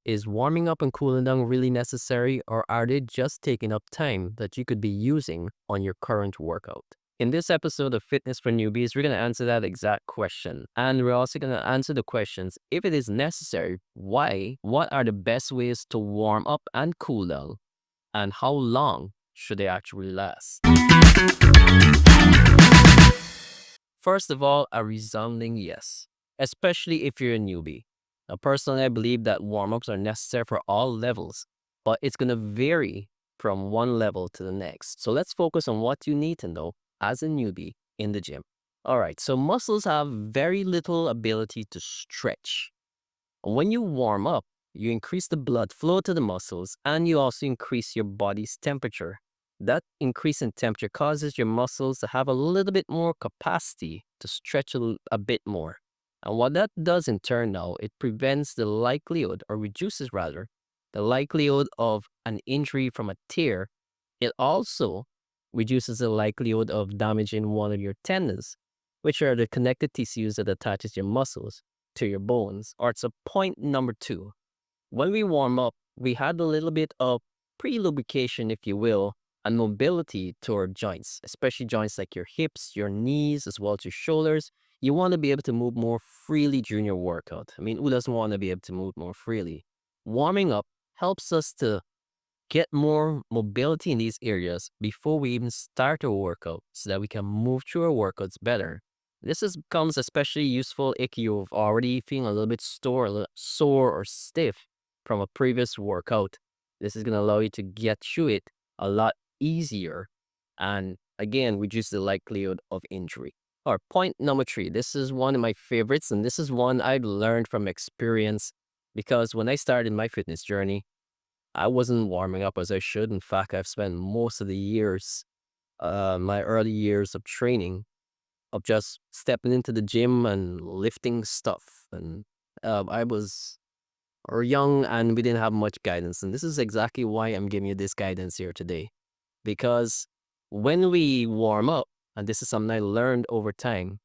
Is warming up and cooling down really necessary, or are they just taking up time that you could be using on your current workout? In this episode of Fitness for Newbies, we're going to answer that exact question. And we're also going to answer the questions if it is necessary, why, what are the best ways to warm up and cool down, and how long should they actually last? First of all, a resounding yes, especially if you're a newbie. Now, personally, I believe that warm ups are necessary for all levels, but it's going to vary from one level to the next. So let's focus on what you need to know as a newbie in the gym. All right, so muscles have very little ability to stretch. When you warm up, you increase the blood flow to the muscles and you also increase your body's temperature. That increase in temperature causes your muscles to have a little bit more capacity to stretch a bit more. And what that does in turn now, it prevents the likelihood, or reduces rather, the likelihood of an injury from a tear. It also reduces the likelihood of damaging one of your tendons, which are the connective tissues that attaches your muscles to your bones. Or it's a point number two. When we warm up, we had a little bit of pre-lubrication, if you will, and mobility to our joints, especially joints like your hips, your knees, as well as your shoulders. You want to be able to move more freely during your workout. I mean, who doesn't want to be able to move more freely? Warming up helps us to get more mobility in these areas before we even start our workout so that we can move through our workouts better. Becomes especially useful if you've already feeling a little bit sore or stiff from a previous workout. This is going to allow you to get through it a lot easier and again reduce the likelihood of injury. Or point number three. This is one of my favorites, and this is one I've learned from experience because when I started my fitness journey, I wasn't warming up as I should. In fact, I've spent most of the years, my early years of training, of just stepping into the gym and lifting stuff. And I was young and we didn't have much guidance. And this is exactly why I'm giving you this guidance here today. Because when we warm up, and this is something I learned over time,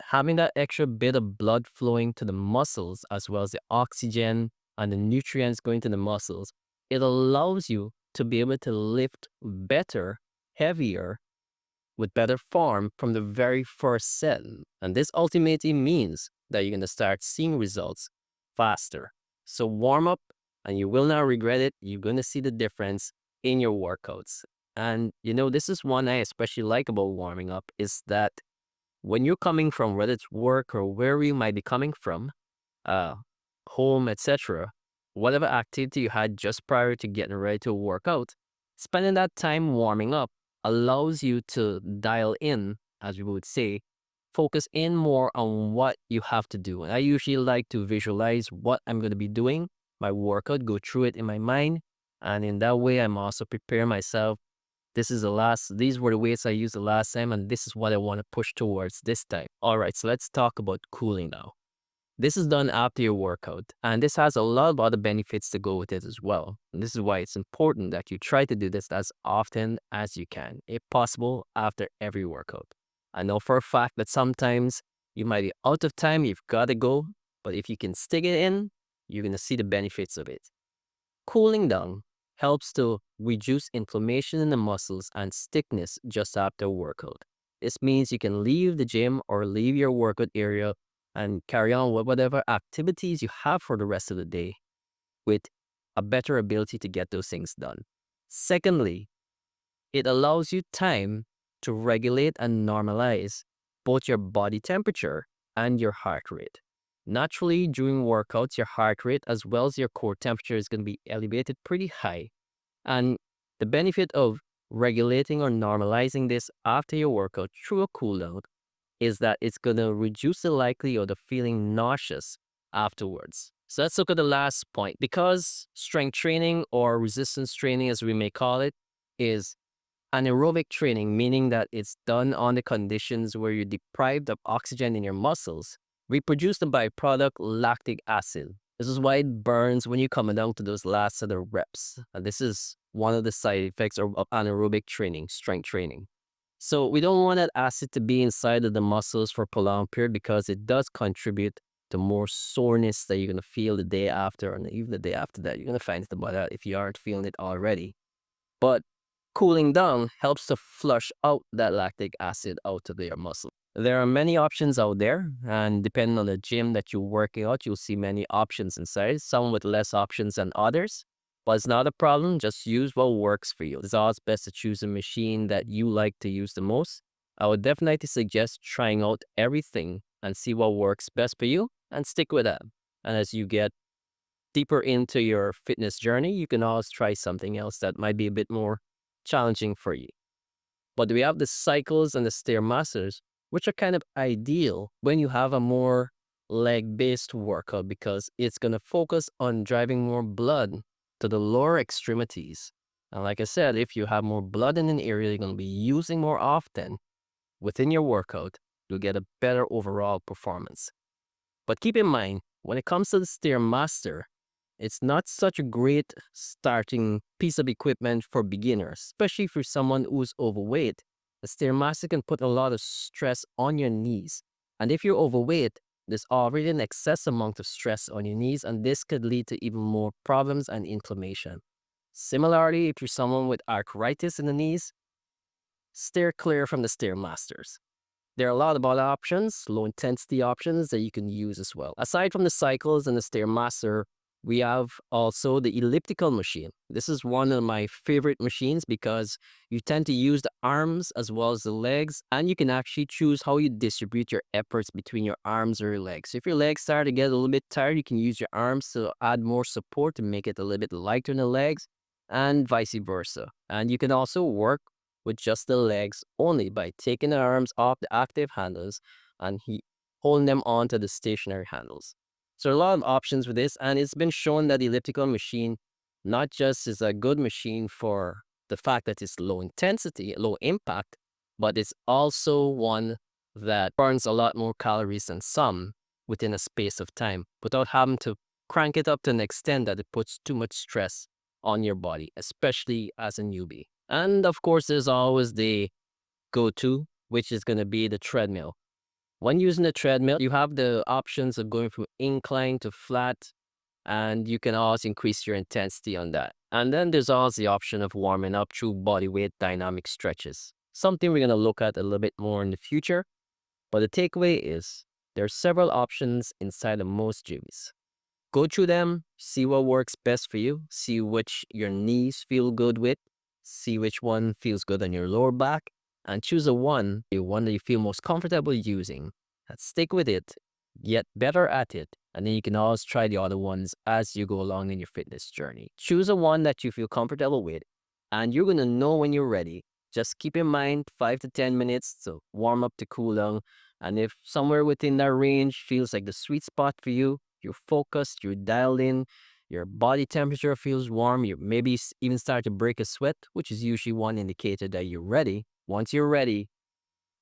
having that extra bit of blood flowing to the muscles, as well as the oxygen and the nutrients going to the muscles, it allows you to be able to lift better, heavier, with better form from the very first set. And this ultimately means that you're going to start seeing results faster. So warm up and you will not regret it. You're going to see the difference in your workouts. And this is one I especially like about warming up is that when you're coming from, whether it's work or where you might be coming from, uh, home, etc., whatever activity you had just prior to getting ready to work out, spending that time warming up allows you to dial in, as we would say, focus in more on what you have to do. And I usually like to visualize what I'm going to be doing, my workout, go through it in my mind. And in that way, I'm also preparing myself. These were the weights I used the last time, and this is what I want to push towards this time. All right, so let's talk about cooling now. This is done after your workout, and this has a lot of other benefits to go with it as well. And this is why it's important that you try to do this as often as you can, if possible, after every workout. I know for a fact that sometimes you might be out of time, you've got to go, but if you can stick it in, you're going to see the benefits of it. Cooling down helps to reduce inflammation in the muscles and stiffness just after a workout. This means you can leave the gym or leave your workout area and carry on with whatever activities you have for the rest of the day with a better ability to get those things done. Secondly, it allows you time to regulate and normalize both your body temperature and your heart rate. Naturally, during workouts, your heart rate as well as your core temperature is going to be elevated pretty high. And the benefit of regulating or normalizing this after your workout through a cool down is that it's going to reduce the likelihood of feeling nauseous afterwards. So let's look at the last point. Because strength training or resistance training, as we may call it, is anaerobic training, meaning that it's done on the conditions where you're deprived of oxygen in your muscles, we produce the byproduct lactic acid. This is why it burns when you come down to those last set of reps. And this is one of the side effects of anaerobic training, strength training. So we don't want that acid to be inside of the muscles for a prolonged period because it does contribute the more soreness that you're going to feel the day after, and even the day after that, you're going to find it about that if you aren't feeling it already. But cooling down helps to flush out that lactic acid out of your muscle. There are many options out there, and depending on the gym that you're working out, you'll see many options inside, some with less options than others. But it's not a problem, just use what works for you. It's always best to choose a machine that you like to use the most. I would definitely suggest trying out everything and see what works best for you and stick with that. And as you get deeper into your fitness journey, you can always try something else that might be a bit more challenging for you. But we have the cycles and the stairmasters, which are kind of ideal when you have a more leg-based workout because it's going to focus on driving more blood to the lower extremities. And like I said, if you have more blood in an area you're going to be using more often within your workout, you'll get a better overall performance. But keep in mind, when it comes to the Stairmaster, it's not such a great starting piece of equipment for beginners, especially for someone who's overweight. The Stairmaster can put a lot of stress on your knees. And if you're overweight, there's already an excess amount of stress on your knees, and this could lead to even more problems and inflammation. Similarly, if you're someone with arthritis in the knees, steer clear from the Stairmasters. There are a lot of other options, low intensity options that you can use as well. Aside from the cycles and the Stairmaster, we have also the elliptical machine. This is one of my favorite machines because you tend to use the arms as well as the legs, and you can actually choose how you distribute your efforts between your arms or your legs. So if your legs start to get a little bit tired, you can use your arms to add more support to make it a little bit lighter in the legs, and vice versa. And you can also work with just the legs only by taking the arms off the active handles and holding them onto the stationary handles. So a lot of options with this, and it's been shown that the elliptical machine not just is a good machine for the fact that it's low intensity, low impact, but it's also one that burns a lot more calories than some within a space of time without having to crank it up to an extent that it puts too much stress on your body, especially as a newbie. And of course, there's always the go-to, which is going to be the treadmill. When using the treadmill, you have the options of going from incline to flat, and you can always increase your intensity on that. And then there's always the option of warming up through body weight dynamic stretches, something we're going to look at a little bit more in the future. But the takeaway is there are several options inside of most gyms. Go through them, see what works best for you, see which your knees feel good with, see which one feels good on your lower back, and choose one that you feel most comfortable using. And stick with it, get better at it, and then you can always try the other ones as you go along in your fitness journey. Choose one that you feel comfortable with, and you're going to know when you're ready. Just keep in mind 5 to 10 minutes to warm up to cool down. And if somewhere within that range feels like the sweet spot for you, you're focused, you're dialed in, your body temperature feels warm, you maybe even start to break a sweat, which is usually one indicator that you're ready. Once you're ready,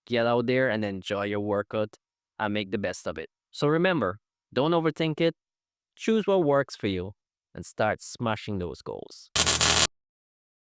get out there and enjoy your workout and make the best of it. So remember, don't overthink it, choose what works for you, and start smashing those goals.